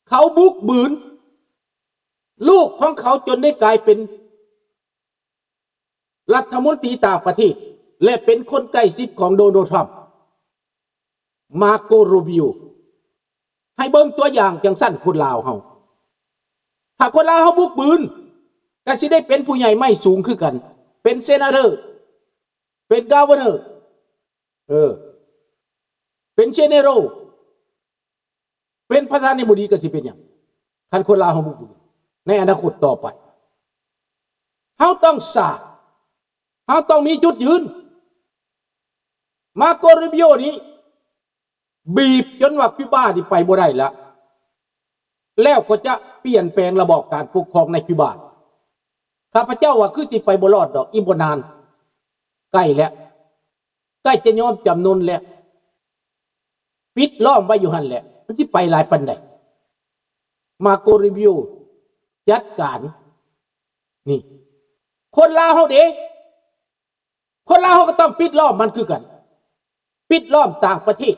เขาบุกบืนลูกของเขาจนได้กลายเป็นรัฐมนตรีต่างประเทศและเป็นคนใกล้ชิดของโดนัลด์ทรัมป์มาโกรูบิโอให้เบิ่งตัวอย่างจังสั้นคนลาวเฮาถ้าคนลาวเฮาบุกบืนก็สิได้เป็นผู้ใหญ่ไม่สูงคือกันเป็นเซนาเตอร์เป็นกาเวอร์เนอร์เป็นเจเนโรลเป็นประธานาธิบดีก็สิเป็นหยังคันคนลาวเฮาบุกบืนในอนาคตต่อไปเฮาต้องสร้างเฮาต้องมีจุดยืนมาโกรูบิโอนี้บีบจนว่าคิวบานี่ไปบ่ได้แล้วก็จะเปลี่ยนแปลงระบอบการปกครองในคิวบาข้าพเจ้าว่าคือสิไปบ่รอดดอกอีบ่นานใกล้แล้วใกล้จะยอมจำนนแล้วปิดล้อมไว้อยู่หั่นแหละมันสิไปหลายปานใดมาโกรูบิโอจัดการนี่คนลาวเฮาเด้คนลาวเฮาก็ต้องปิดล้อมมันคือกันปิดล้อมต่างประเทศ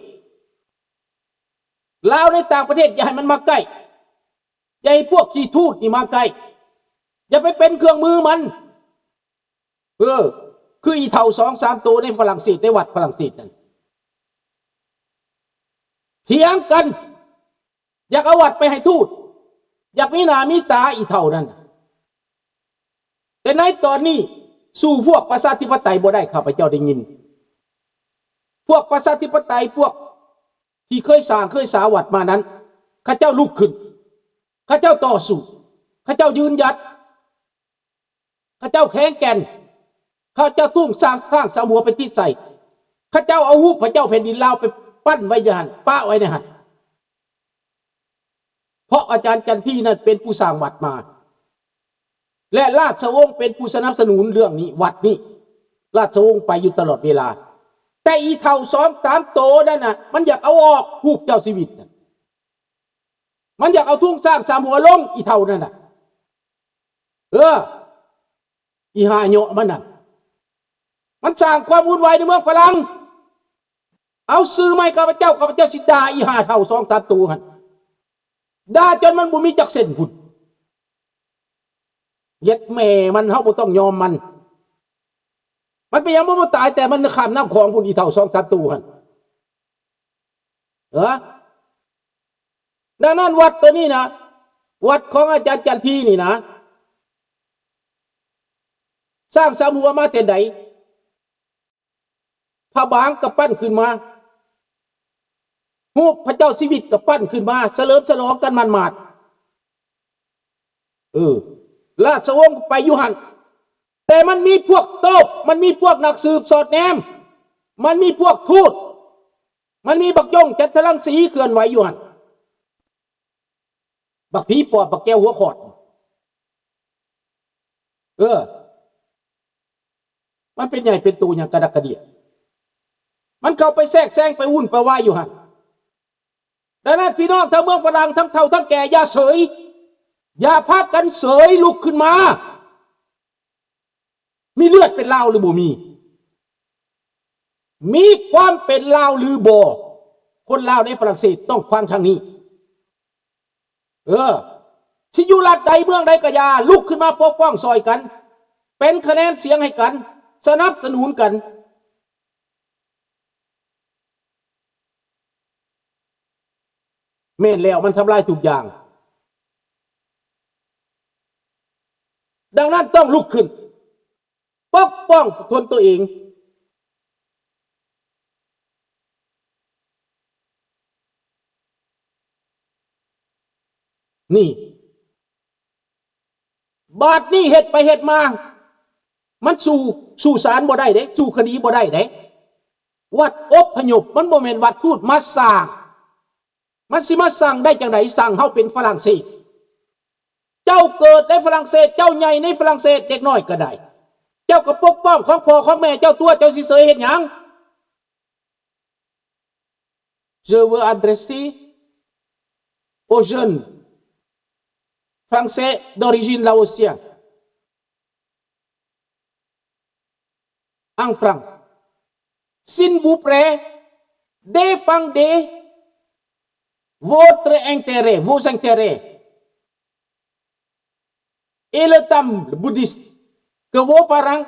ลาวในต่างประเทศอย่าให้มันมาใกล้อย่าให้พวกขี้ทูตนี่มาใกล้อย่าไปเป็นเครื่องมือมันคืออีเท่า2-3ตัวในฝรั่งเศสในวัดฝรั่งเศสนั่นเถียงกันอยากเอาวัดไปให้ทูตอยากมีหน้ามีตาอีเท่านั้นแต่ในตอนนี้สู้พวกประชาธิปไตยบ่ได้ข้าพเจ้าได้ยินพวกประชาธิปไตยพวกที่เคยสร้างเคยสาวัดมานั้นข้าเจ้าลุกขึ้นข้าเจ้าต่อสู้ข้าเจ้ายืนหยัดข้าเจ้าแข็งแกร่งข้าเจ้าตุ้งสร้างสามหัวไปติดใส่ข้าเจ้าเอาหูพระเจ้าแผ่นดินลาวไปปั้นไว้ในหันป้าไว้ในหันเพราะอาจารย์จันทีนั้นเป็นผู้สร้างวัดมาและราชวงศ์เป็นผู้สนับสนุนเรื่องนี้วัดนี้ราชวงศ์ไปอยู่ตลอดเวลาแต่อีเท่า2-3โตนั่นน่ะมันอยากเอาออกรูปเจ้าชีวิตมันอยากเอาทุ่งสร้างสามหัวลงอีเท่านั่นน่ะอีหาโยมันน่ะมันสร้างความวุ่นวายในเมืองฝรั่งเอาซื้อไม้ข้าพเจ้าสิด่าอีหาเท่า2-3ตัวหันด่าจนมันบ่มีจักเส้นพุ่นเย็ดแม่มันเฮาบ่ต้องยอมมันไปยังบ่ตายแต่มันข้ามน้ำของพุ่นอีเท่า2-3ตัวหั่นดังนั้นวัดตัวนี้นะวัดของอาจารย์จันทีนี่นะสร้างสามหัวมาแต่ใดพระบางกับปั้นขึ้นมารูปพระเจ้าชีวิตกับปั้นขึ้นมาเฉลิมฉลองกันมันมาดราชวงศ์ไปอยู่หันแต่มันมีพวกโตบมันมีพวกนักสืบสอดแนมมันมีพวกทูตมันมีบักย่องจันทรังสีเคลื่อนไหวอยู่หันบักผีปอบบักแก้วหัวขอดมันเป็นใหญ่เป็นตูอย่างกระดักกระเดียมันเข้าไปแทรกแซงไปวุ่นไปวายอยู่หันดังนั้นพี่น้องทั้งเมืองฝรั่งทั้งเฒ่าทั้งแก่อย่าเสยอย่าพักกันเสยลุกขึ้นมามีเลือดเป็นลาวหรือบ่มีความเป็นลาวหรือบ่คนลาวในฝรั่งเศสต้องฟังทางนี้สิอยู่รัฐใดเมืองใดก็อย่าลุกขึ้นมาปกป้องซอยกันเป็นคะแนนเสียงให้กันสนับสนุนกันแม่นแล้วมันทำลายทุกอย่างดังนั้นต้องลุกขึ้นปกป้องทนตัวเองนี่บาดนี้เฮ็ดไปเฮ็ดมามันสู่ศาลบ่ได้เด้สู่คดีบ่ได้เด้วัดอพยพมันบ่แม่นวัดทูตมาสร้างมันสิมาสั่งได้จังไดสั่งเฮาเป็นฝรั่งเศสเจ้าเกิดในฝรั่งเศสเจ้าใหญ่ในฝรั่งเศสเด็กน้อยก็ได้เจ้าก็ปกป้องของพ่อของแม่เจ้าตัวเจ้าสิเสยเฮ็ดหยัง Je veux adresser aux jeunes français d'origine laotienne en France s'il vous plaît défendez votre intérêt, vos intérêts, et le temple bouddhiste que vos parents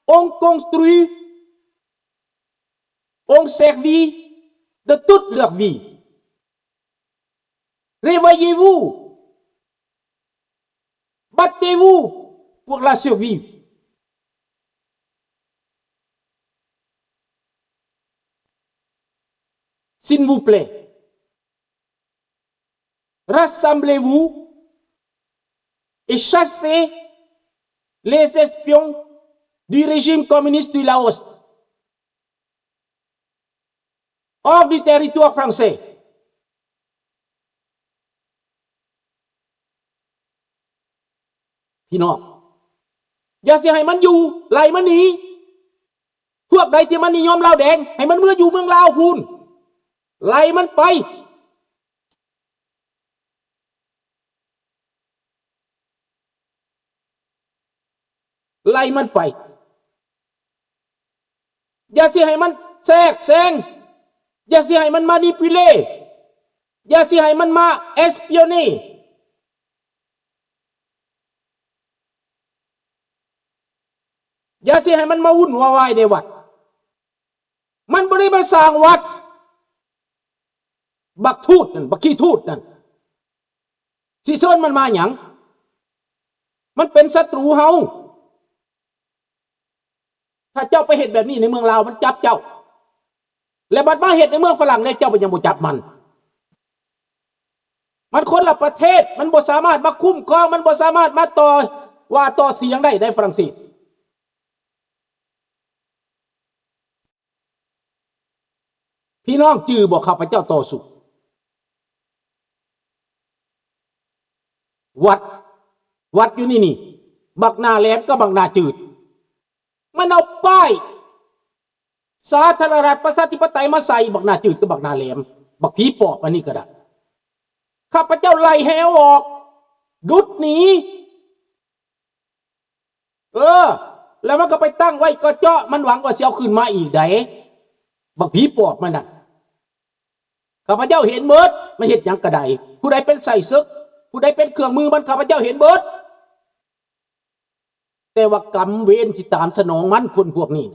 ont construit, ont servi de toute leur vie. Réveillez-vous, battez-vous pour la survie. S'il vous plaît, rassemblez-vous et chassez les espions du régime communiste du Laos hors du territoire français.พี่น้องอย่าเสียให้มันอยู่ไล่มันหนีพวกใดที่มันนิยมลาวแดงให้มันเมื่ออยู่เมืองลาวพูนไล่มันไปไล่มันไปอย่าเสียให้มันแทรกแซงอย่าเสียให้มันมานิพิเลอย่าเสียให้มันมาเอสปิโอเนอย่าเสียให้มันมาวุ่นวายในวัดมันบ่ได้มาสร้างวัดบักทูตนั่นบักขี้ทูตนั่นสิเชิญมันมาหยังมันเป็นศัตรูเฮาถ้าเจ้าไปเฮ็ดแบบนี้ในเมืองลาวมันจับเจ้าและบัดมาเฮ็ดในเมืองฝรั่งเนี่ยเจ้าไปยังบ่จับมันคนละประเทศมันบ่สามารถมาคุ้มครองมันบ่สามารถมาต่อเสียงได้ในฝรั่งเศสพี่น้องจือบอกข้าพเจ้าต่อสู้วัดอยู่นี่บักนาแหลมก็บักนาจืดมันเอาป้ายสาธารณรัฐประชาธิปไตยมาใส่บักนาจืดกับบักนาแหลมบักผีปอบอันนี้ก็ได้ข้าพเจ้าไล่แหวออกดุดหนีแล้วมันก็ไปตั้งไว้ก็เจาะมันหวังว่าจะเอาคืนมาอีกได้บักผีปอบมันน่ะข้าพเจ้าเห็นเบิดมันเห็นอย่างกระไดผู้ใดเป็นใส่ซึกผู้ใดเป็นเครื่องมือมันข้าพเจ้าเห็นเบิดแต่ว่ากรรมเวรที่ตามสนองมันคนพวกนี้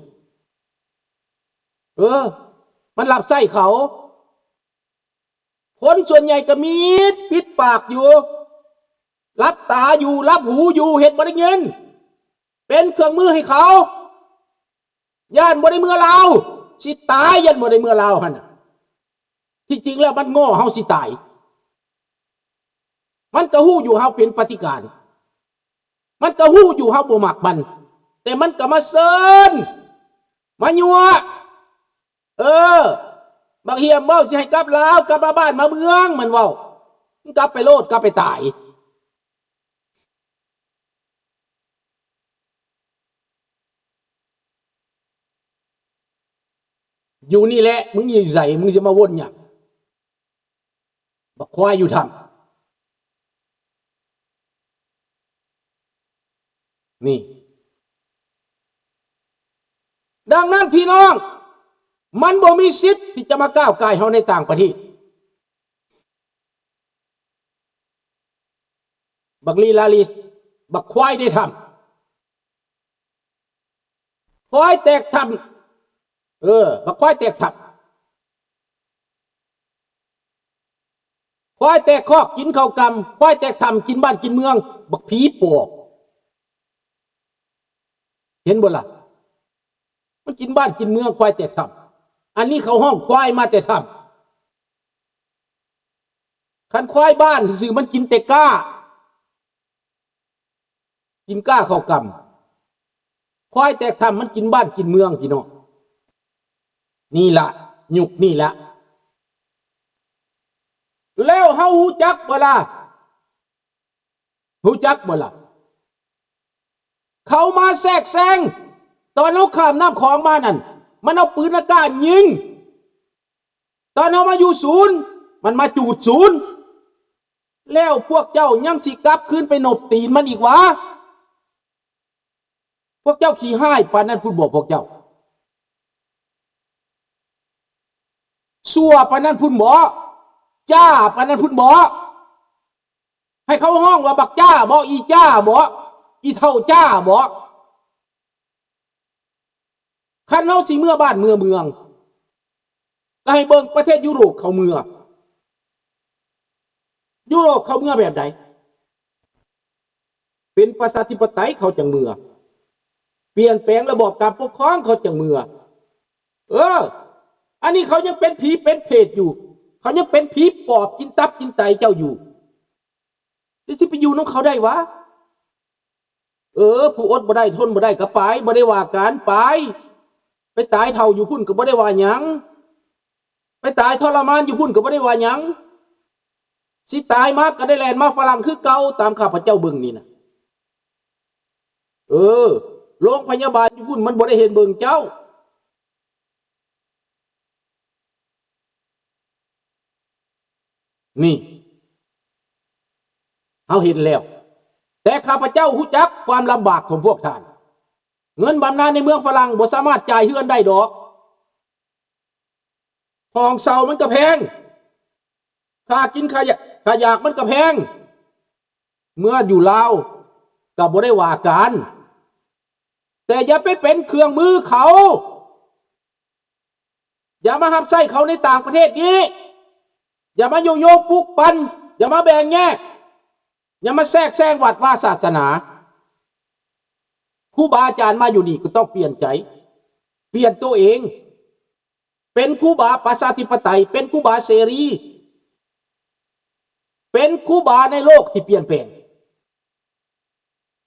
มันหลับไส้เขาคนส่วนใหญ่ก็มีปิดปากอยู่รับตาอยู่รับหูอยู่เห็นบ่ได้เงินเป็นเครื่องมือให้เขาย่านบ่ได้เมื่อเราสิตายย่านบ่ได้เมื่อเราหั่นน่ะที่จริงแล้วมันโง่เฮาสิตายมันก็ฮู้อยู่เฮาเป็นปฏิการมันก็ฮู้อยู่เฮาบ่มักมันแต่มันก็มาเซินมายั่วบักเฮียมเว้าสิให้กลับลาวกลับมาบ้านมาเมืองมันเว้ากลับไปโลดกลับไปตายอยู่นี่แหละมึงอยู่ใส่มึงจะมาวนอย่างบักควายอยู่ทำนี่ดังนั้นพี่น้องมันบ่มีสิทธิ์ที่จะมาก้าวไก่เฮาในต่างประเทศบักลีลาลิสบักควายได้ทำควายแตกทำบักควายแตกทำควายแตกคอกกินข้าวกำควายแตกทำกินบ้านกินเมืองบักผีปอบเห็นบ่ล่ะมันกินบ้านกินเมืองควายแตกทำอันนี้เขาห้องควายมาแต่ทำคันควายบ้านซื่อมันกินแต่ก้ากินก้าข้าวกำควายแตกทำมันกินบ้านกินเมืองพี่น้องนี่ละหยุกนี่ละแล้วเฮาฮู้จักบ่ล่ะเขามาแทรกแซงตอนเราข้ามน้ำของมานั่นมันเอาปืนอากาศยิงตอนเรามาอยู่ศูนย์มันมาจูดศูนย์แล้วพวกเจ้ายังสิกลับคืนไปหนบตีนมันอีกวะพวกเจ้าขี้ห้ายปานนั้นพูดบอกพวกเจ้าสัวปานนั้นพูดบอก จ้าปานนั้นพุ่นบ่ให้เขาห้องว่าบักจ้าบ่อีจ้าบ่อีเท่าจ้าบ่คันเฮาสิเมื่อบ้านเมืองก็ให้เบิ่งประเทศยุโรปเขาเมืองยุโรปเขาเมืองแบบใดเป็นประชาธิปไตยเขาจังเมืองเปลี่ยนแปลงระบบการปกครองเขาจังเมืองอันนี้เขายังเป็นผีเป็นเพศอยู่เขายังเป็นผีปอบกินตับกินไตเจ้าอยู่จะสิไปอยู่น้องเขาได้วะผู้อดบ่ได้ทนบ่ได้ก็ไปบ่ได้ว่าการไปตายเท่าอยู่พุ่นก็บ่ได้ว่าหยังไปตายทรมานอยู่พุ่นก็บ่ได้ว่าหยังสิตายมากก็ได้แลนมาฝรั่งคือเก่าตามข้าพเจ้าเบิ่งนี่นะโรงพยาบาลอยู่พุ่นมันบ่ได้เห็นเบิ่งเจ้านี่เขาเห็นแล้วแต่ข้าพเจ้ารู้จักความลำบากของพวกท่านเงินบำนาญในเมืองฝรั่งบ่สามารถจ่ายเฮือนได้ดอกห้องเช่ามันก็แพงค่ากินค่ายากมันก็แพงเมื่ออยู่ลาวก็บ่ได้ว่ากันแต่อย่าไปเป็นเครื่องมือเขาอย่ามาหับไส้เขาในต่างประเทศนี้อย่ามาโยกปลุกปั่นอย่ามาแบ่งแยกอย่ามาแทรกแซงวัดว่าศาสนาครูบาอาจารย์มาอยู่นี่ก็ต้องเปลี่ยนใจเปลี่ยนตัวเองเป็นครูบาประชาธิปไตยเป็นครูบาเสรีเป็นครูบาในโลกที่เปลี่ยนแปลง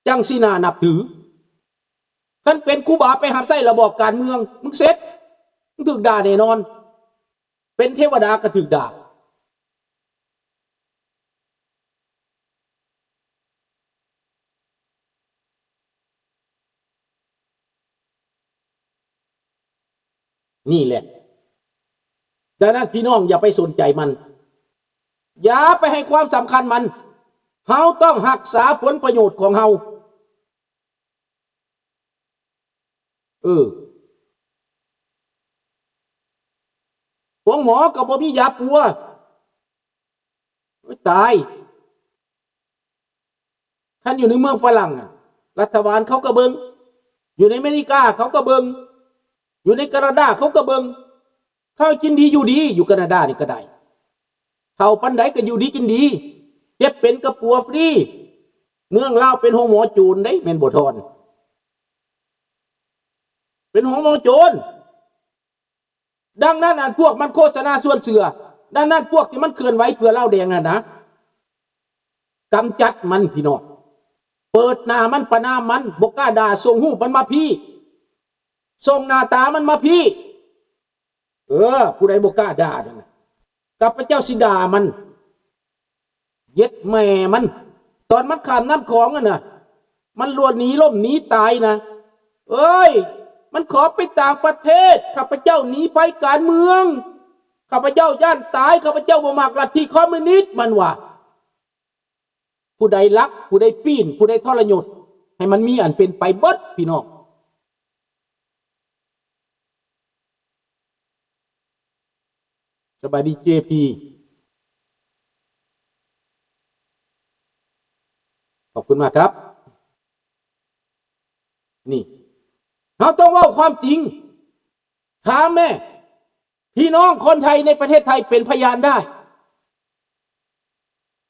จังสินานับถือท่านเป็นครูบาไปหับไส้ระบอบการเมืองมึงเสร็จมึงถูกด่าแน่นอนเป็นเทวดาก็ถูกด่านี่แหละดังนั้นพี่น้องอย่าไปสนใจมันอย่าไปให้ความสำคัญมันเฮาต้องรักษาผลประโยชน์ของเฮาของหมอกับบ่มียาปัวตายท่านอยู่ในเมืองฝรั่งรัฐบาลเขาก็เบิงอยู่ในอเมริกาเขาก็เบิงอยู่ในแคนาดาเขาก็เบิงเขากินดีอยู่ดีอยู่แคนาดานี่ก็ได้เขาปันไดก็อยู่ดีกินดีเจ็บเป็นกระปัวฟรีเมืองลาวเป็นห้องหมอจูนได้แม่นบ่ทอนเป็นห้องหมอโจรดังนั้นพวกมันโฆษณาส่วนเสือดังนั้นพวกที่มันเคลื่อนไหวเพื่อเล่าแดงนะกำจัดมันพี่น้องเปิดหน้ามันประนามมันบกกล้าด่าส่งหูมันมาพี่ส่งหน้าตามันมาพี่ผู้ใดบกกล้าด่านั่นกับพระเจ้าสิดามันเย็ดแม่มันตอนมันข้ามน้ำของน่ะมันล้วนหนีล่มหนีตายนะมันขอไปต่างประเทศข้าพเจ้าหนีภัยการเมืองข้าพเจ้าย่านตายข้าพเจ้าบ่มักลัทธิคอมมิวนิสต์มันว่าผู้ใดลักผู้ใดปีนผู้ใดทรยศให้มันมีอันเป็นไปเบิดพี่น้องสบายดีเจพีขอบคุณมากครับนี่เราต้องว่าความจริงถามแม่พี่น้องคนไทยในประเทศไทยเป็นพยานได้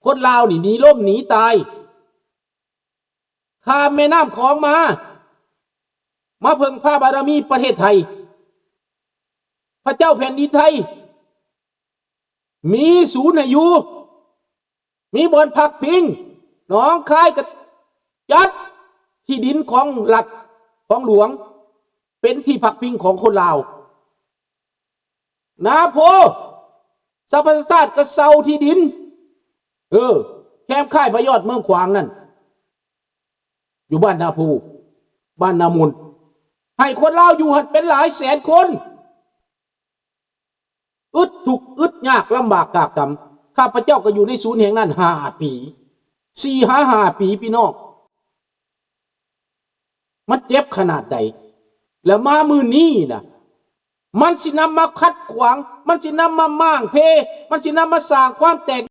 คนลาวหนีล่มหนีตายข้ามแม่น้ำคลองมาเพิ่งพาบารมีประเทศไทยพระเจ้าแผ่นดินไทยมีศูนย์อยู่มีบ่อนพักพิงหนองคายกับจัดที่ดินของรัฐของหลวงเป็นที่พักพิงของคนลาวนาโพสรรพศาสตร์กระเซาที่ดินแคมป์ค่ายพยอดเมืองขวางนั่นอยู่บ้านนาโพบ้านนามุนให้คนลาวอยู่หัดเป็นหลายแสนคนทุกข์อึดยากลำบากกากกำข้าพเจ้าก็อยู่ในศูนย์แห่งนั้น5 ปี4-5 ปีพี่น้องมันเจ็บขนาดใดแล้วมามือนี้นะ มันสินำมาคัดขวางมันสินำมาม่างเพมันสินำมาสร้างความแตก